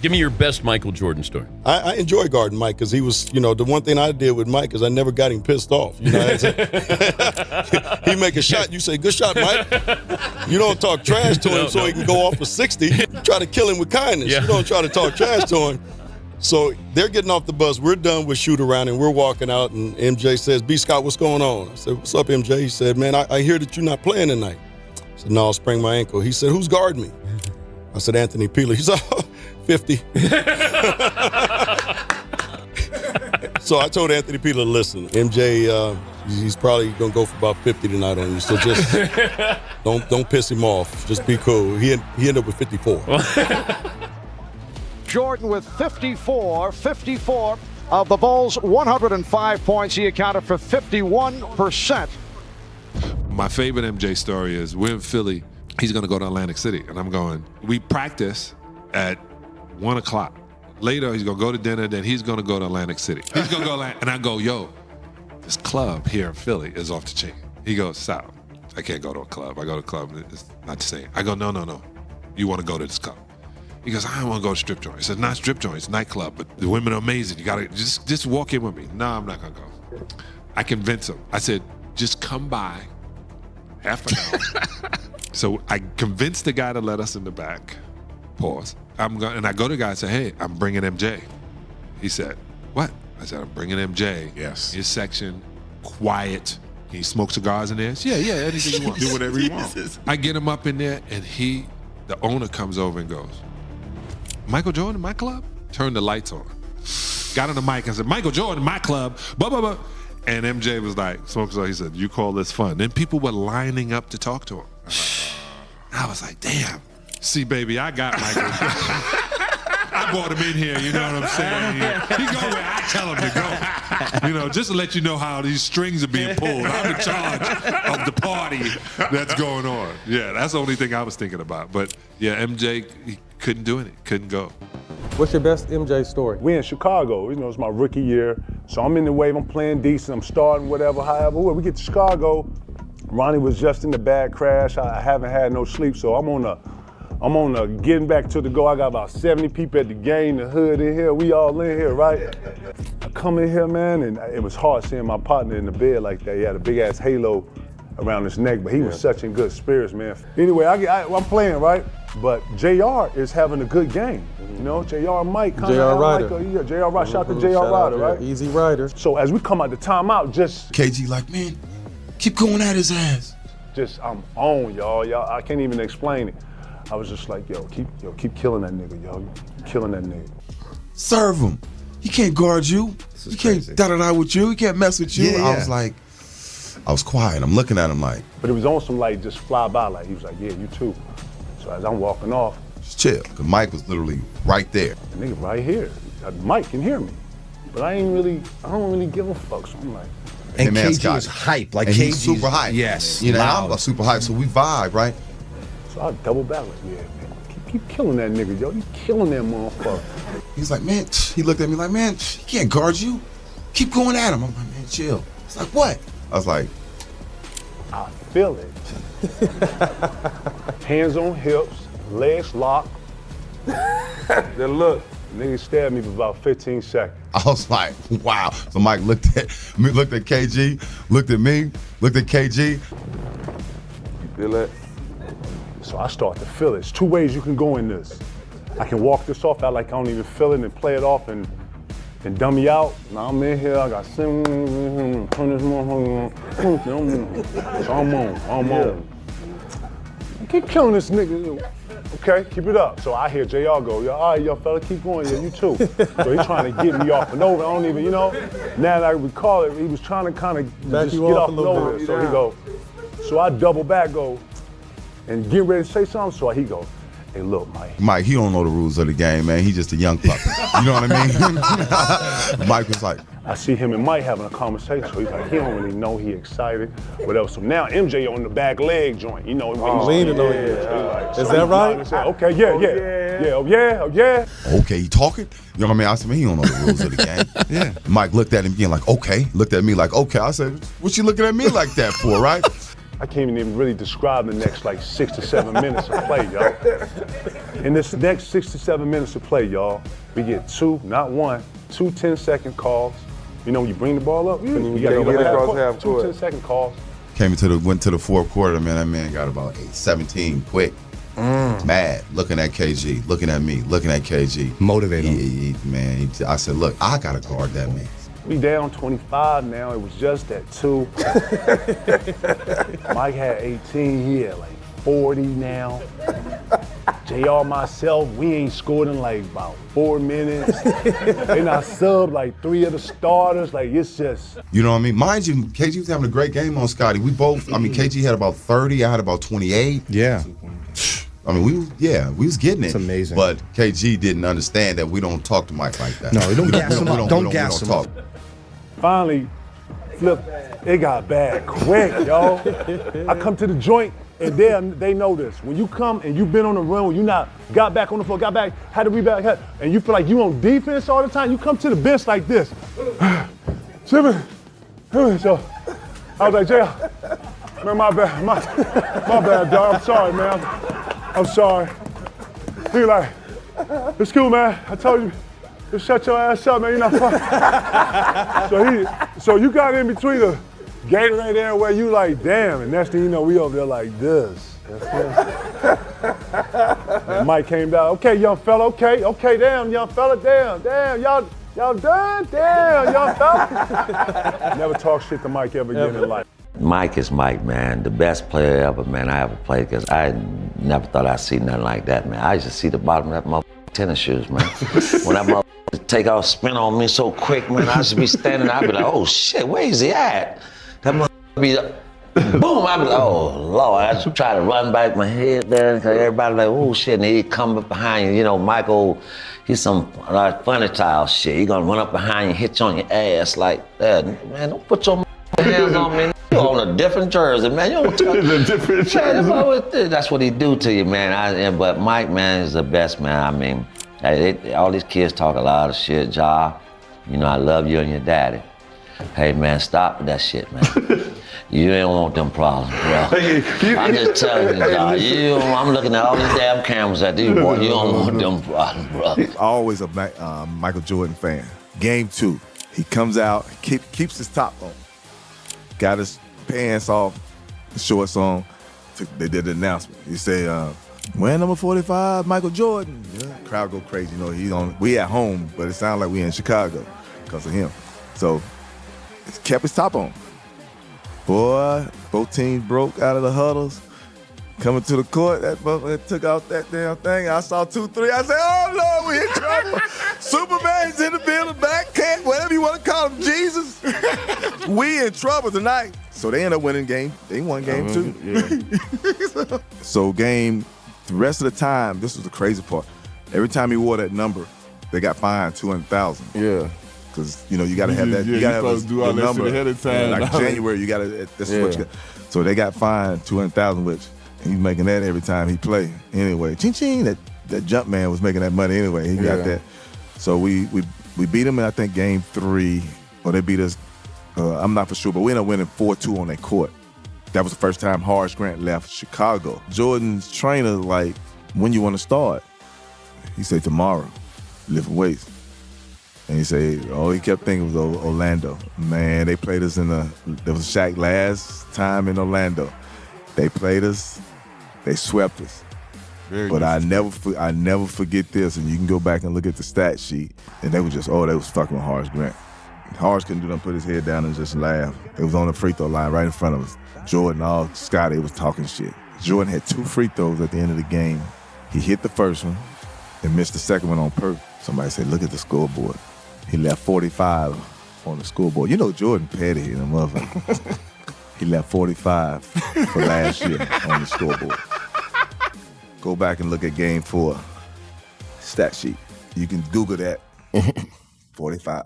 Give me your best Michael Jordan story. I enjoy guarding Mike because he was, the one thing I did with Mike is I never got him pissed off. He make a shot, you say, good shot, Mike. You don't talk trash to him so he can go off for 60. You try to kill him with kindness. Yeah. You don't try to talk trash to him. So they're getting off the bus. We're done with shoot around and we're walking out and MJ says, B. Scott, what's going on? I said, what's up, MJ? He said, man, I hear that you're not playing tonight. I said, no, I'll sprain my ankle. He said, who's guarding me? I said, Anthony Peeler. He said, 50. So I told Anthony Peeler, listen, MJ, he's probably going to go for about 50 tonight on you. So just don't piss him off. Just be cool. He ended up with 54. Jordan with 54 of the Bulls' 105 points. He accounted for 51%. My favorite MJ story is we're in Philly. He's going to go to Atlantic City. And I'm going, we practice at 1 o'clock. Later, he's going to go to dinner. Then he's going to go to Atlantic City. He's going to go and I go, yo, this club here in Philly is off the chain. He goes, Sal, I can't go to a club. I go to a club. It's not the same. I go, no. You want to go to this club. He goes, I don't want to go to strip joint. He says, not strip joint, it's nightclub, but the women are amazing. You got to just walk in with me. No, I'm not going to go. I convinced him. I said, just come by half an hour. So I convinced the guy to let us in the back. Pause. And I go to the guy and say, hey, I'm bringing MJ. He said, what? I said, I'm bringing MJ. Yes. His section, quiet. Can you smoke cigars in there? Yeah, anything you want. Do whatever you want. I get him up in there, and the owner comes over and goes, Michael Jordan in my club? Turned the lights on. Got on the mic and said, Michael Jordan in my club, blah, blah, blah. And MJ was like, smoke cigar. He said, you call this fun? Then people were lining up to talk to him. I was like, damn. See, baby, I got Michael. I brought him in here, you know what I'm saying? He go where I tell him to go. Just to let you know how these strings are being pulled. I'm in charge of the party that's going on. Yeah, that's the only thing I was thinking about. But yeah, MJ, he couldn't do it. Couldn't go. What's your best MJ story? We in Chicago, it's my rookie year. So I'm in the wave, I'm playing decent, I'm starting, whatever, however. We get to Chicago, Ronnie was just in the bad crash. I haven't had no sleep, so I'm on a getting back to the go. I got about 70 people at the game, the hood in here, we all in here, right? I come in here, man, and it was hard seeing my partner in the bed like that. He had a big ass halo around his neck, but he was such in good spirits, man. Anyway, I'm playing, right? But JR is having a good game. JR Mike. JR Ryder. JR Ryder, shout out to JR Ryder, right? Easy Rider. So as we come out the timeout, just KG like, man, keep going at his ass. I'm on, y'all. I can't even explain it. I was just like, keep killing that nigga, yo. Keep killing that nigga. Serve him. He can't guard you. He can't da-da-da with you. He can't mess with you. Yeah. I was quiet. I'm looking at him like. But it was on some like just fly by, like he was like, yeah, you too. So as I'm walking off, Just chill. Cause Mike was literally right there. the nigga right here. Mike can hear me. But I don't really give a fuck. So I'm like, And Hey, man, KG Scott. is hype. Like And KG he's super hype. Yes. I'm a super hype, so we vibe, right? so I double back like, yeah, man, keep killing that nigga, yo. You killing that motherfucker. He's like, man, he looked at me like, man, he can't guard you. Keep going at him. I'm like, man, chill. He's like, what? I was like, I feel it. Hands on hips, legs locked. Then look, nigga stared at me for about 15 seconds. I was like, wow. So Mike looked at KG, looked at me, looked at KG. You feel it? So I start to feel it. There's two ways you can go in this. I can walk this off out like I don't even feel it and play it off and dummy out. Now I'm in here, I got turn this motherfucker on. So I'm on. Keep killing this nigga. Okay, keep it up. So I hear JR go, yo, all right, yo, fella, keep going, yeah, you too. So he's trying to get me off and over. I don't even, now that I recall it, he was trying to kind of Back just you get off off a and little over. bit. So he go, so I double back, go, and get ready to say something. So he go, hey, look, Mike. Mike, he don't know the rules of the game, man. He's just a young puppy. You know what I mean? Mike was like, I see him and Mike having a conversation. So he's like, he don't really know, he excited, whatever. So now MJ on the back leg joint, he's leaning on you. So Is that right? Said, okay, yeah. okay, he talking? You know what I mean? I said, man, he don't know the rules of the game. Yeah. Mike looked at him again like, okay. Looked at me like, okay. I said, what you looking at me like that for, right? I can't even really describe the next like 6 to 7 minutes of play, y'all. In this next 6 to 7 minutes of play, y'all, we get 2, not 1, 2 10-second calls. You know, when you bring the ball up, you got to go half court. 2 10-second calls. Went to the fourth quarter, man. That man got about 17 quick. Mad, looking at KG, looking at me, looking at KG. Motivating. I said, look, I got to guard that man. We down 25 now. It was just at 2. Mike had 18. He had like 40 now. JR, myself, we ain't scored in like about 4 minutes. And I subbed like 3 of the starters. Like, it's just. You know what I mean? Mind you, KG was having a great game on Scotty. We both, KG had about 30. I had about 28. Yeah. I mean, we was getting it. It's amazing. But KG didn't understand that we don't talk to Mike like that. No, we don't gas him up. Don't gas him up. Finally, flip, it got bad quick, yo. I come to the joint, and they know this. When you come and you've been on the run, when you not got back on the floor, got back, had to rebound, and you feel like you on defense all the time, you come to the bench like this. So I was like, Jay, man, my bad, dog. I'm sorry, man. I'm sorry. He like, it's cool, man. I told you. Just shut your ass up, man. You're not fucking. So you got in between the Gatorade there where you like, damn, and next thing you know, we over there like this. And Mike came down. Okay, young fella. Okay, damn, young fella. Damn, y'all done? Damn, young fella. Never talk shit to Mike ever again in life. Mike is Mike, man. The best player ever, man, I ever played, because I never thought I'd see nothing like that, man. I used to see the bottom of that motherfucking tennis shoes, man. When that motherfucker take off, spin on me so quick, man, I used to be standing there, I'd be like, oh shit, where is he at? That motherfucker be, boom, I'd be like, oh Lord, I just try to run back my head there, because everybody like, oh shit, and he'd come up behind you, you know, Michael, he's some funny style shit. He gonna run up behind you, hit you on your ass like that. Man, don't put your hands on me. You're on a different jersey, man. You don't touch a different jersey. That's what he do to you, man. But Mike, man, is the best, man. I mean, all these kids talk a lot of shit. Ja, you know, I love you and your daddy. Hey, man, stop with that shit, man. You ain't want them problems, bro. I'm just telling you, Ja. I'm looking at all these damn cameras at you, boy. You don't want them problems, bro. Always a Michael Jordan fan. Game 2, he comes out, keeps his top on. Got his pants off, shorts on. They did the announcement. He said, wearing number 45, Michael Jordan. Yeah. Crowd go crazy. You know, we at home, but it sounds like we in Chicago because of him. So he kept his top on. Boy, both teams broke out of the huddles. Coming to the court, that motherfucker took out that damn thing. I saw 2, 3. I said, oh, Lord, we in trouble. Superman's in the building, back cat, whatever you want to call him, Jesus. We in trouble tonight. So they end up winning game. They won game 2. Yeah. So the rest of the time, this was the crazy part. Every time he wore that number, they got fined $200,000. Yeah. Because, you know, you got to have that. Yeah, you got to have do all the that number. shit ahead of time. Yeah, like January, you got to, this is what you got. So they got fined $200,000, which he's making that every time he play. Anyway, ching, that jump man was making that money anyway. He got that. So we beat him in, I think, game 3, or they beat us, I'm not for sure, but we ended up winning 4-2 on that court. That was the first time Horace Grant left Chicago. Jordan's trainer, like, when you want to start? He said, tomorrow, lift weights. And he said, all he kept thinking was Orlando. Man, they played us there was Shaq last time in Orlando. They played us, they swept us. But I never forget this, and you can go back and look at the stat sheet, and they was fucking with Horace Grant. Horace couldn't do nothing, put his head down and just laugh. It was on the free throw line right in front of us. Jordan, Scotty was talking shit. Jordan had 2 free throws at the end of the game. He hit the first one and missed the second one on purpose. Somebody said, look at the scoreboard. He left 45 on the scoreboard. You know Jordan petty in the motherfucker. He left 45 for last year on the scoreboard. Go back and look at game 4 stat sheet. You can Google that. 45.